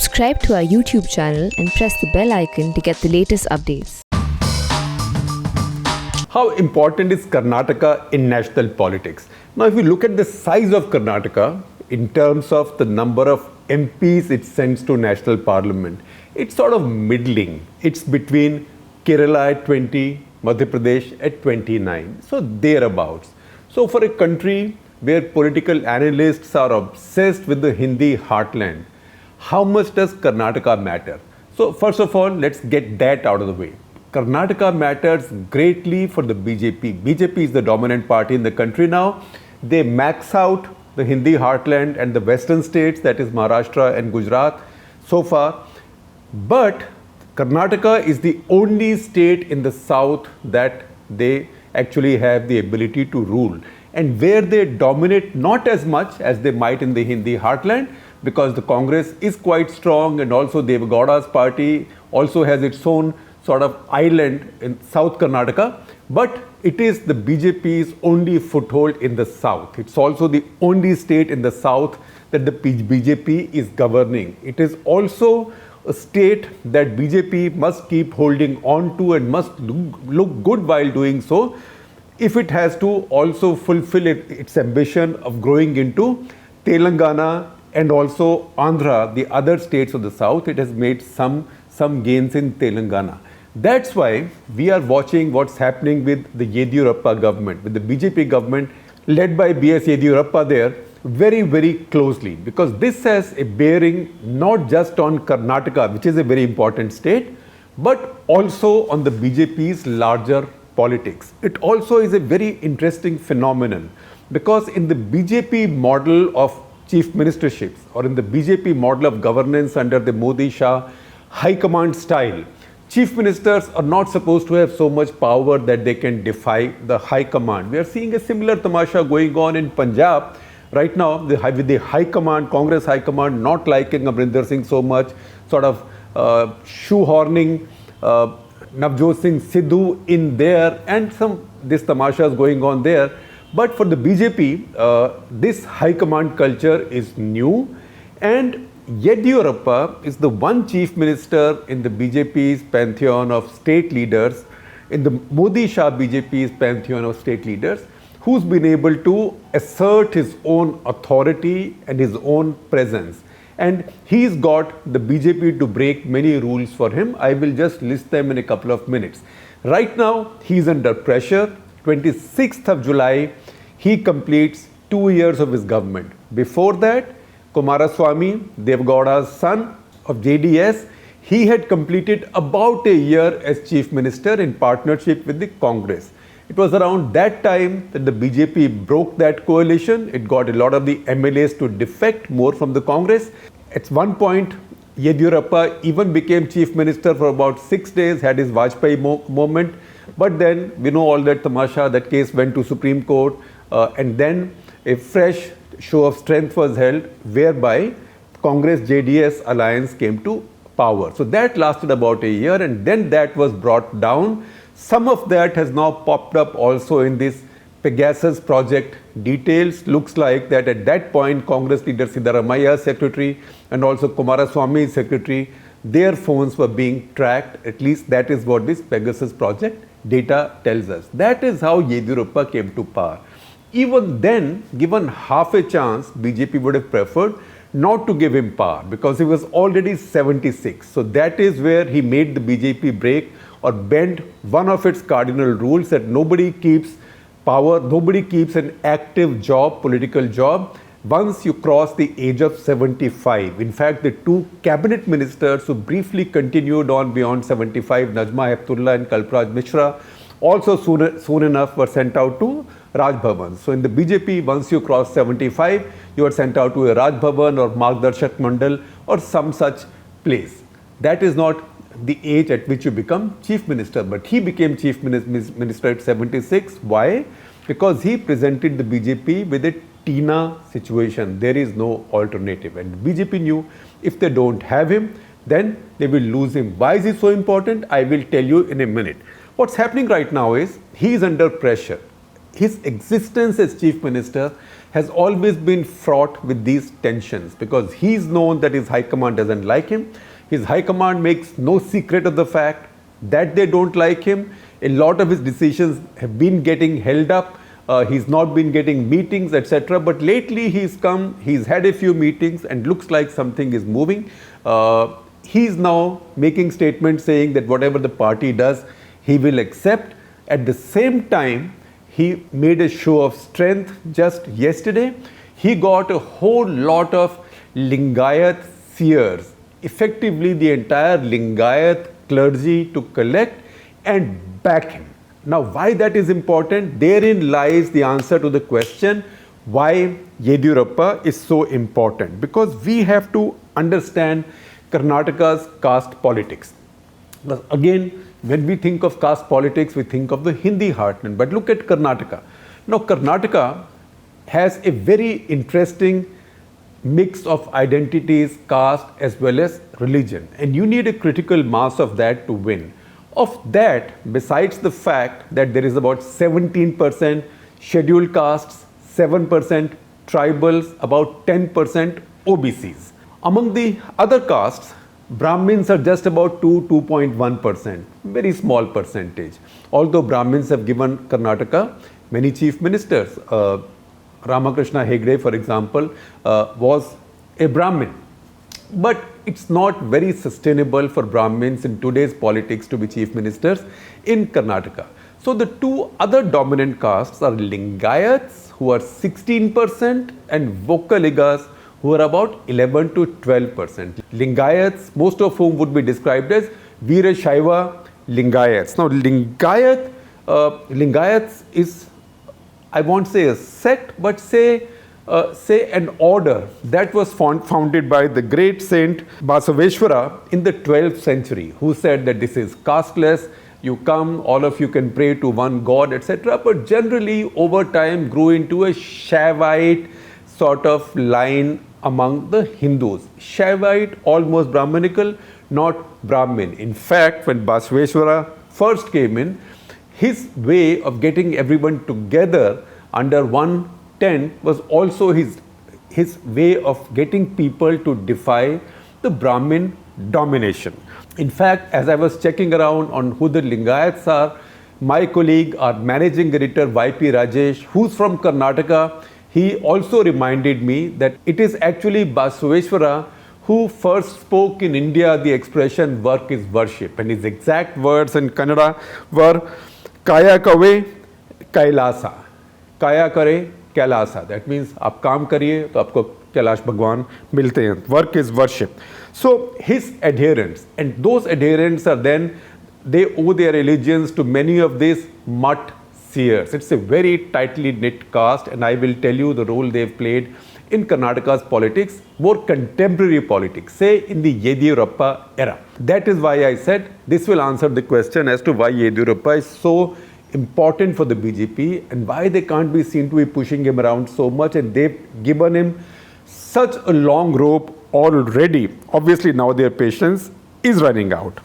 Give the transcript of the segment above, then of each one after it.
Subscribe to our YouTube channel and press the bell icon to get the latest updates. How important is Karnataka in national politics? Now, if you look at the size of Karnataka in terms of the number of MPs it sends to national parliament, it's sort of middling. It's between Kerala at 20, Madhya Pradesh at 29, so thereabouts. So for a country where political analysts are obsessed with the Hindi heartland, how much does Karnataka matter? So first of all, let's get that out of the way. Karnataka matters greatly for the BJP. BJP is the dominant party in the country now. They max out the Hindi heartland and the western states, that is Maharashtra and Gujarat so far. But Karnataka is the only state in the south that they actually have the ability to rule, and where they dominate not as much as they might in the Hindi heartland, because the Congress is quite strong, and also Deve Gowda's party also has its own sort of island in South Karnataka, but it is the BJP's only foothold in the south. It's also the only state in the south that the BJP is governing. It is also a state that BJP must keep holding on to and must look good while doing so, if it has to also fulfill its ambition of growing into Telangana and also Andhra, the other states of the south. It has made some gains in Telangana. That's why we are watching what's happening with the Yediyurappa government, with the BJP government led by B.S. Yediyurappa there, very, very closely, because this has a bearing not just on Karnataka, which is a very important state, but also on the BJP's larger politics. It also is a very interesting phenomenon, because in the BJP model of chief ministerships, or in the BJP model of governance under the Modi-Shah high command style, chief ministers are not supposed to have so much power that they can defy the high command. We are seeing a similar tamasha going on in Punjab right now, with the high command, Congress high command not liking Amrinder Singh so much, sort of shoehorning Navjot Singh Sidhu in there, and this tamasha is going on there. But for the BJP, this high command culture is new, and Yediyurappa is the one chief minister in the BJP's pantheon of state leaders, in the Modi-Shah BJP's pantheon of state leaders, who's been able to assert his own authority and his own presence. And he's got the BJP to break many rules for him. I will just list them in a couple of minutes. Right now, he's under pressure. 26th of July, he completes 2 years of his government. Before that, Kumaraswamy, Deve Gowda's son of JDS, he had completed about a year as chief minister in partnership with the Congress. It was around that time that the BJP broke that coalition. It got a lot of the MLAs to defect more from the Congress. At one point, Yediyurappa even became chief minister for about 6 days, had his Vajpayee moment. But then, we know all that tamasha, that case went to Supreme Court, and then a fresh show of strength was held, whereby Congress-JDS alliance came to power. So that lasted about a year, and then that was brought down. Some of that has now popped up also in this Pegasus project details. Looks like that at that point, Congress leader Siddaramaia's secretary and also Kumaraswamy's secretary, their phones were being tracked. At least that is what this Pegasus project data tells us. That is how Yediyurappa came to power. Even then, given half a chance, BJP would have preferred not to give him power, because he was already 76. So that is where he made the BJP break or bend one of its cardinal rules, that nobody keeps power, nobody keeps an active job, political job, once you cross the age of 75. In fact, the two cabinet ministers who briefly continued on beyond 75, Najma Heptullah and Kalpraj Mishra, also soon enough were sent out to Raj Bhavan. So in the BJP, once you cross 75, you are sent out to a Raj Bhavan or Margdarshak Mandal or some such place. That is not the age at which you become chief minister, but he became chief minister at 76. Why? Because he presented the BJP with a Tina situation. There is no alternative, and BJP knew if they don't have him, then they will lose him. Why is he so important? I will tell you in a minute. What's happening right now is he is under pressure. his existence as chief minister has always been fraught with these tensions because he's known that his high command doesn't like him. His high command makes no secret of the fact that they don't like him. A lot of his decisions have been getting held up. He's not been getting meetings, etc. But lately he's had a few meetings and looks like something is moving. He's now making statements saying that whatever the party does, he will accept. At the same time, he made a show of strength just yesterday. He got a whole lot of Lingayat seers, effectively the entire Lingayat clergy, to collect and back him. Now, why that is important? Therein lies the answer to the question why Yediyurappa is so important. Because we have to understand Karnataka's caste politics. But again, when we think of caste politics, we think of the Hindi heartland. But look at Karnataka. Now, Karnataka has a very interesting mix of identities, caste as well as religion. And you need a critical mass of that to win. Of that, besides the fact that there is about 17% scheduled castes, 7% tribals, about 10% OBCs. Among the other castes, Brahmins are just about 2.1%, very small percentage. Although Brahmins have given Karnataka many chief ministers. Ramakrishna Hegde, for example, was a Brahmin. But it's not very sustainable for Brahmins in today's politics to be chief ministers in Karnataka. So the two other dominant castes are Lingayats, who are 16%, and Vokkaligas, who are about 11 to 12%. Lingayats, most of whom would be described as Veerashaiva Lingayats. Now, Lingayats is, I won't say a sect, but say an order that was founded by the great saint Basaveshwara in the 12th century, who said that this is casteless, you come, all of you can pray to one God, etc. But generally, over time, grew into a Shaivite sort of line among the Hindus. Shaivite, almost Brahminical, not Brahmin. In fact, when Basaveshwara first came in, his way of getting everyone together under one tent was also his way of getting people to defy the Brahmin domination. In fact, as I was checking around on who the Lingayats are, my colleague, our managing editor YP Rajesh, who's from Karnataka, he also reminded me that it is actually Basaveshwara who first spoke in India the expression work is worship, and his exact words in Kannada were Kaya Kave Kailasa. Kaya Kare Kailasa. That means आप काम करिए तो आपको कैलाश भगवान मिलते हैं. Work is worship. So his adherents, and those adherents are then, they owe their allegiance to many of these mutt seers. It's a very tightly knit caste, and I will tell you the role they've played in Karnataka's politics, more contemporary politics, say in the Yediyurappa era. That is why I said this will answer the question as to why Yediyurappa is so important for the BJP and why they can't be seen to be pushing him around so much, and they've given him such a long rope already. Obviously now their patience is running out.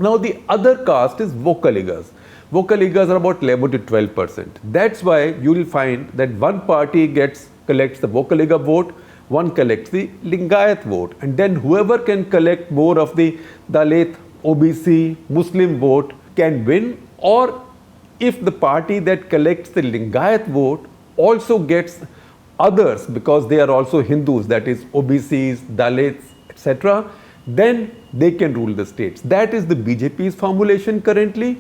Now the other caste is Vokkaligas. Vokkaligas are about 11 to 12%. That's why you will find that one party collects the Vokkaliga vote, one collects the Lingayat vote, and then whoever can collect more of the Dalit, OBC, Muslim vote can win. Or if the party that collects the Lingayat vote also gets others, because they are also Hindus, that is OBCs, Dalits, etc., then they can rule the states. That is the BJP's formulation currently.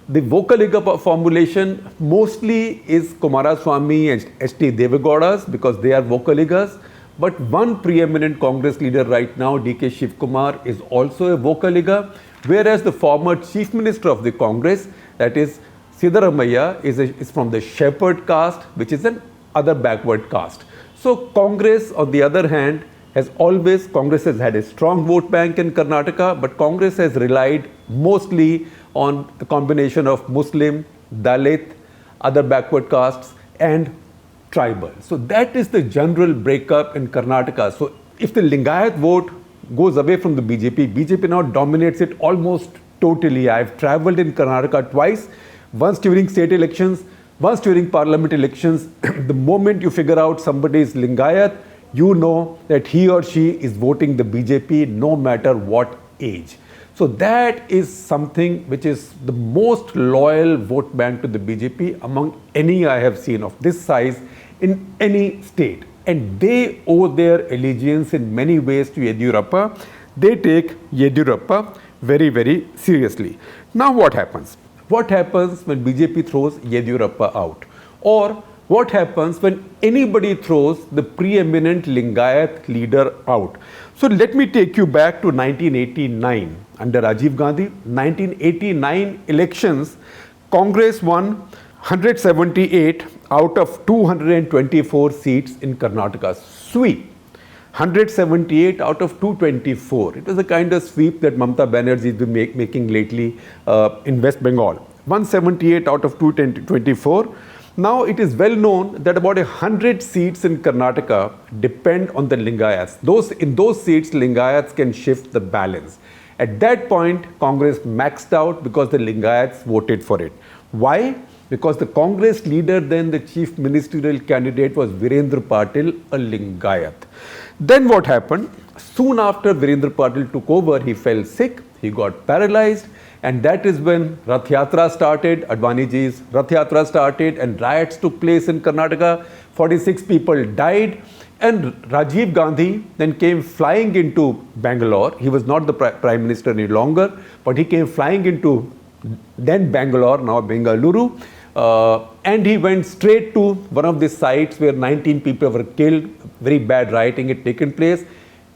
The Vokkaliga formulation mostly is Kumaraswamy and H.T. Devegowda's, because they are Vokkaligas. But one preeminent Congress leader right now, D.K. Shivkumar, is also a Vokkaliga, whereas the former chief minister of the Congress, that is Siddaramaiah, is from the Shepherd caste, which is an other backward caste. So Congress, on the other hand, Congress has had a strong vote bank in Karnataka, but Congress has relied mostly on the combination of Muslim, Dalit, other backward castes and tribal. So that is the general breakup in Karnataka. So if the Lingayat vote goes away from the BJP now dominates it almost totally. I've traveled in Karnataka twice, once during state elections, Once during parliament elections, the moment you figure out somebody is Lingayat, you know that he or she is voting the BJP no matter what age. So that is something which is the most loyal vote bank to the BJP among any I have seen of this size in any state. And they owe their allegiance in many ways to Yediyurappa. They take Yediyurappa very, very seriously. Now what happens? What happens when BJP throws Yediyurappa out? Or what happens when anybody throws the preeminent Lingayat leader out? So let me take you back to 1989 under Rajiv Gandhi. 1989 elections, Congress won 178 out of 224 seats in Karnataka. Sweep. 178 out of 224. It was a kind of sweep that Mamata Banerjee has been making lately in West Bengal. 178 out of 224. Now it is well known that about 100 seats in Karnataka depend on the Lingayats. In those seats, Lingayats can shift the balance. At that point, Congress maxed out because the Lingayats voted for it. Why? Because the Congress leader then, the chief ministerial candidate, was Virendra Patil, a Lingayat. Then what happened? Soon after Virendra Patil took over, he fell sick, he got paralyzed, and that is when Rath Yatra started, Advaniji's Rath Yatra started, and riots took place in Karnataka. 46 people died, and Rajiv Gandhi then came flying into Bangalore. He was not the Prime Minister any longer, but he came flying into then Bangalore, now Bengaluru, and he went straight to one of the sites where 19 people were killed, very bad rioting had taken place,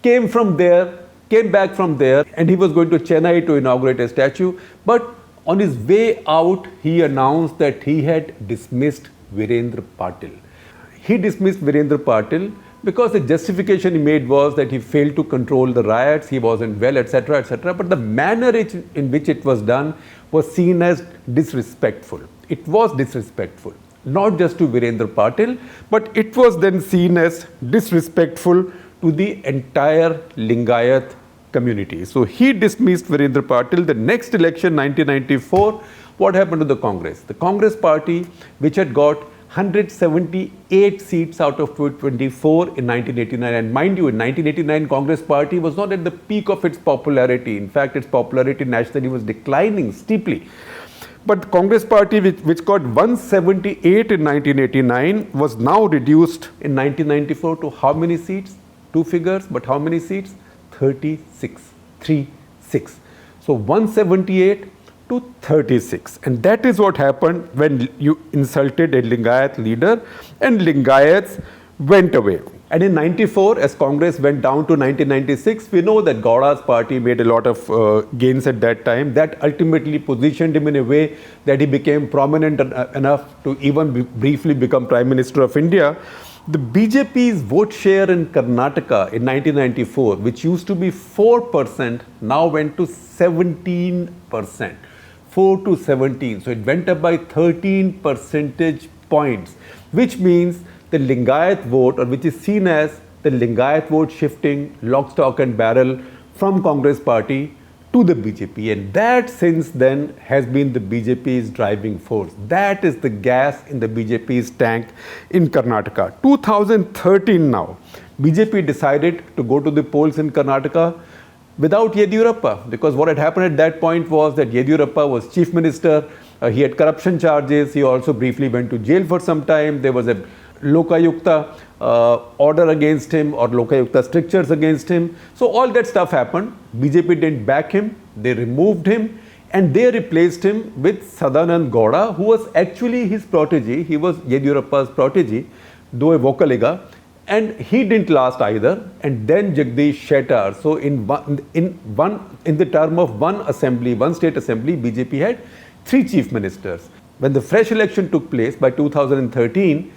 came back from there, and he was going to Chennai to inaugurate a statue. But on his way out, he announced that he had dismissed Virendra Patil. He dismissed Virendra Patil because the justification he made was that he failed to control the riots, he wasn't well, etc., etc. But the manner in which it was done was seen as disrespectful. It was disrespectful, not just to Virendra Patil, but it was then seen as disrespectful to the entire Lingayat community. So he dismissed Virendra Patil. The next election, 1994, what happened to the Congress? The Congress party, which had got 178 seats out of 224 in 1989. And mind you, in 1989, Congress party was not at the peak of its popularity. In fact, its popularity nationally was declining steeply. But the Congress party, which got 178 in 1989, was now reduced in 1994 to how many seats? Two figures, but how many seats? 36. 36. So 178 to 36. And that is what happened when you insulted a Lingayat leader, and Lingayats went away. And in 94, as Congress went down to 1996, we know that Gowda's party made a lot of gains at that time. That ultimately positioned him in a way that he became prominent enough to even briefly become Prime Minister of India. The BJP's vote share in Karnataka in 1994, which used to be 4%, now went to 17%. 4 to 17. So it went up by 13 percentage points, which means the Lingayat vote, or which is seen as the Lingayat vote, shifting lock, stock and barrel from Congress party to the BJP. And that since then has been the BJP's driving force. That is the gas in the BJP's tank in Karnataka. 2013 now, BJP decided to go to the polls in Karnataka without Yediyurappa, because what had happened at that point was that Yediyurappa was chief minister, he had corruption charges, he also briefly went to jail for some time, there was a Lokayukta order against him, or Lokayukta strictures against him. So all that stuff happened. BJP didn't back him, they removed him, and they replaced him with Sadanand Gowda, who was actually his protege. He was Yediyurappa's protege, though a Vocaliga, and he didn't last either. And then Jagdish Shettar. So in the term of one assembly, one state assembly, BJP had 3 chief ministers. When the fresh election took place by 2013,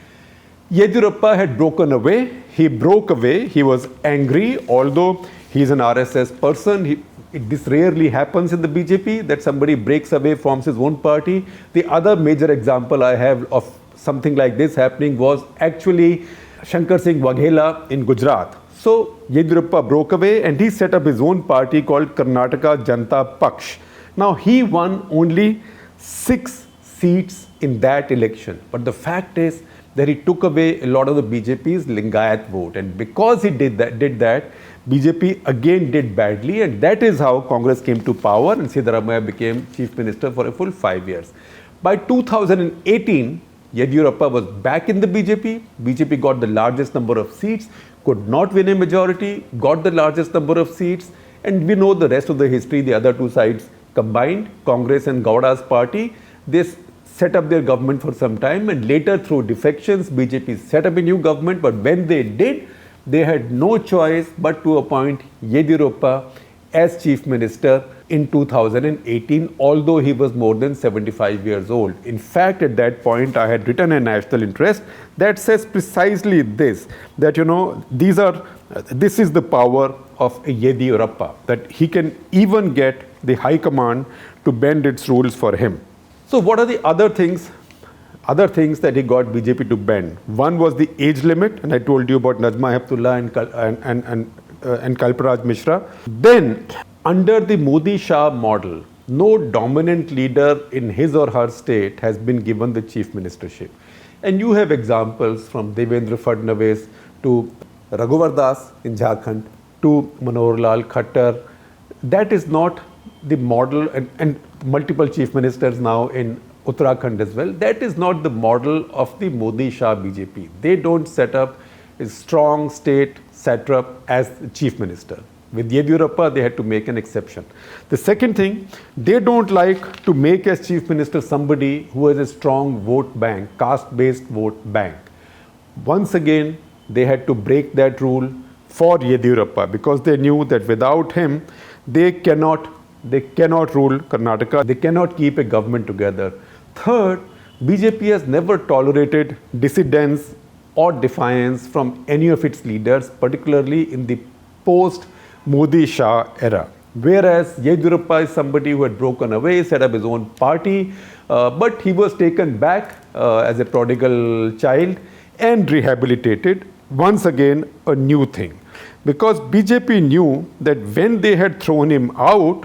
Yediyurappa had broken away. He broke away. He was angry, although he's an RSS person. This rarely happens in the BJP, that somebody breaks away, forms his own party. The other major example I have of something like this happening was actually Shankar Singh Waghela in Gujarat. So Yediyurappa broke away and he set up his own party called Karnataka Janata Paksh. Now he won only 6 seats in that election. But the fact is that he took away a lot of the BJP's Lingayat vote. And because he did that, BJP again did badly. And that is how Congress came to power and Siddaramaiah became chief minister for a full 5 years. By 2018, Yediyurappa was back in the BJP. BJP got the largest number of seats, could not win a majority, got the largest number of seats. And we know the rest of the history, the other two sides combined, Congress and Gowda's party. They set up their government for some time, and later through defections, BJP set up a new government. But when they did, they had no choice but to appoint Yediyurappa as chief minister in 2018, although he was more than 75 years old. In fact, at that point, I had written a national interest that says precisely this, that, this is the power of Yediyurappa, that he can even get the High Command to bend its rules for him. So what are the other things that he got BJP to bend? One was the age limit, and I told you about Najma Heptullah and Kalparaj Mishra. Then, under the Modi-Shah model, no dominant leader in his or her state has been given the chief ministership. And you have examples from Devendra Fadnavis to Raghuvar Das in Jharkhand to Manohar Lal Khattar. That is not the model, and multiple chief ministers now in Uttarakhand as well. That is not the model of the Modi-Shah BJP. They don't set up a strong state satrap as chief minister. With Yediyurappa, they had to make an exception. The second thing, they don't like to make as chief minister somebody who has a strong vote bank, caste-based vote bank. Once again, they had to break that rule for Yediyurappa because they knew that without him, they cannot rule Karnataka. They cannot keep a government together. Third, BJP has never tolerated dissidence or defiance from any of its leaders, particularly in the post-Modi-Shah era. Whereas Yediyurappa is somebody who had broken away, set up his own party, but he was taken back as a prodigal child and rehabilitated. Once again, a new thing. Because BJP knew that when they had thrown him out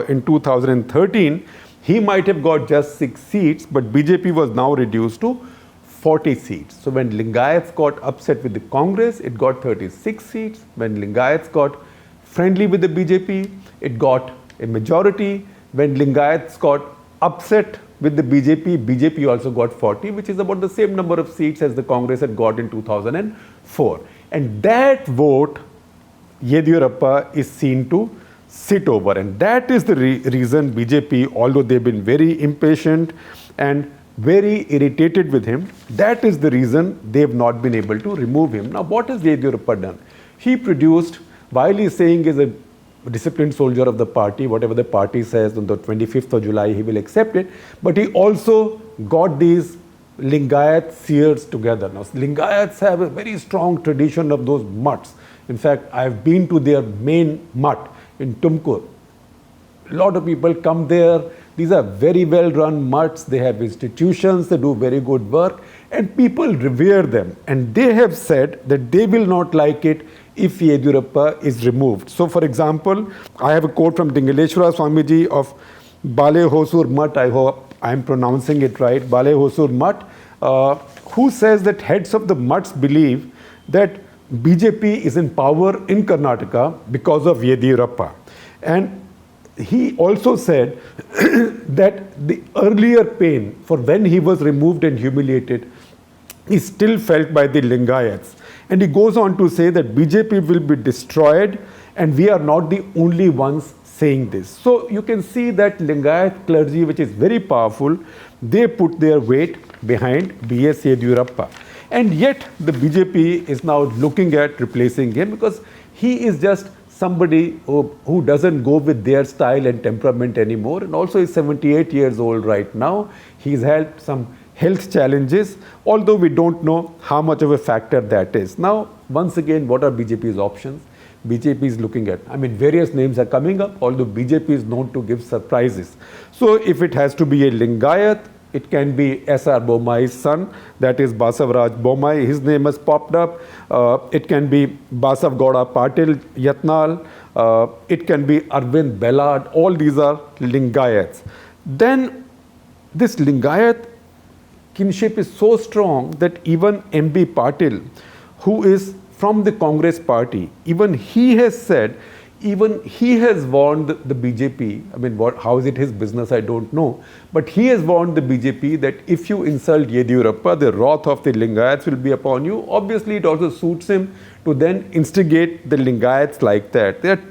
in 2013, he might have got just 6 seats, but BJP was now reduced to 40 seats. So when Lingayats got upset with the Congress, it got 36 seats. When Lingayats got friendly with the BJP, it got a majority. When Lingayats got upset with the BJP, BJP also got 40, which is about the same number of seats as the Congress had got in 2004. And that vote, Yediyurappa is seen to sit over. And that is the reason BJP, although they've been very impatient and very irritated with him, that is the reason they've not been able to remove him. Now, what has Yediyurappa done? He produced, while he's saying he's a disciplined soldier of the party, whatever the party says on the 25th of July, he will accept it. But he also got these Lingayat seers together. Now, Lingayats have a very strong tradition of those mutts. In fact, I've been to their main mutt in Tumkur. A lot of people come there. These are very well-run mutts. They have institutions. They do very good work. And people revere them. And they have said that they will not like it if Yediyurappa is removed. So, for example, I have a quote from Dingaleshwara Swamiji of Bale Hosur Mutt. I hope I am pronouncing it right. Bale Hosur Mutt, who says that heads of the mutts believe that BJP is in power in Karnataka because of Yediyurappa. And he also said that the earlier pain for when he was removed and humiliated is still felt by the Lingayats. And he goes on to say that BJP will be destroyed and we are not the only ones saying this. So you can see that Lingayat clergy, which is very powerful, they put their weight behind B.S. Yediyurappa. And yet the BJP is now looking at replacing him because he is just somebody who doesn't go with their style and temperament anymore. And also he's 78 years old right now. He's had some health challenges, although we don't know how much of a factor that is. Now, once again, what are BJP's options? BJP is looking at, various names are coming up, although BJP is known to give surprises. So if it has to be a Lingayat, it can be S.R. Bommai's son, that is Basavaraj Bommai. His name has popped up. It can be Basav Gowda Patil Yatnal. It can be Arvind Bellad. All these are Lingayats. Then this Lingayat kinship is so strong that even MB Patil, who is from the Congress party, even he has said, even he has warned the BJP. I mean, how is it his business? I don't know. But he has warned the BJP that if you insult Yediyurappa, the wrath of the Lingayats will be upon you. Obviously, it also suits him to then instigate the Lingayats like that. There are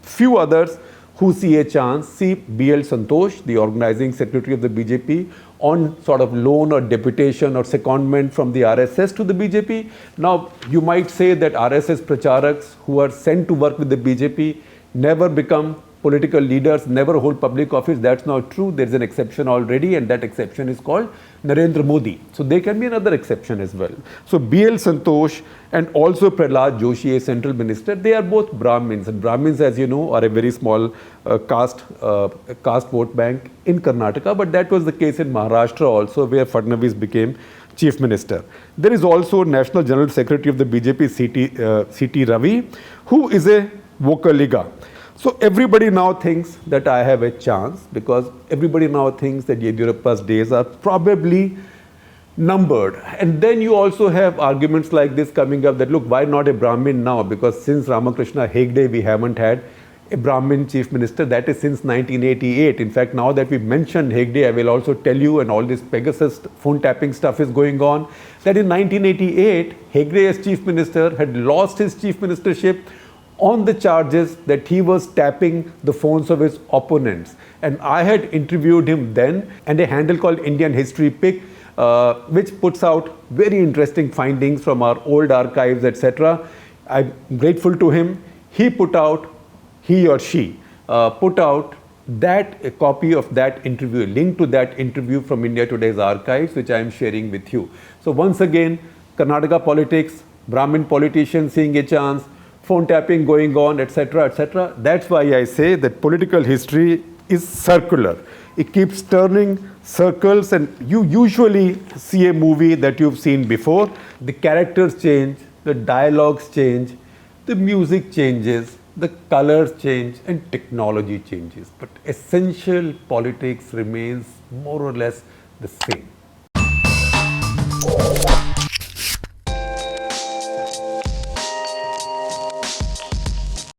few others who see a chance. See BL Santosh, the organizing secretary of the BJP, on sort of loan or deputation or secondment from the RSS to the BJP. Now, you might say that RSS pracharaks who are sent to work with the BJP never become political leaders, never hold public office. That's not true. There's an exception already, and that exception is called Narendra Modi. So there can be another exception as well. So BL Santosh and also Prahlad Joshi, a central minister, they are both Brahmins. And Brahmins, as you know, are a very small caste vote bank in Karnataka. But that was the case in Maharashtra also, where Fadnavis became chief minister. There is also National General Secretary of the BJP, C.T. Ravi, who is a Vocaliga. So everybody now thinks that I have a chance, because everybody now thinks that Yediyurappa's days are probably numbered. And then you also have arguments like this coming up that, look, why not a Brahmin now? Because since Ramakrishna Hegde, we haven't had a Brahmin chief minister. That is since 1988. In fact, now that we mentioned Hegde, I will also tell you, and all this Pegasus phone tapping stuff is going on, that in 1988, Hegde as chief minister had lost his chief ministership on the charges that he was tapping the phones of his opponents. And I had interviewed him then, and a handle called Indian History Pick, which puts out very interesting findings from our old archives, etc. I'm grateful to him. He or she put out a copy of that interview, a link to that interview from India Today's archives, which I am sharing with you. So once again, Karnataka politics, Brahmin politicians seeing a chance, phone tapping going on, etc., etc. That's why I say that political history is circular. It keeps turning circles, and you usually see a movie that you've seen before. The characters change, the dialogues change, the music changes, the colors change, and technology changes. But essential politics remains more or less the same.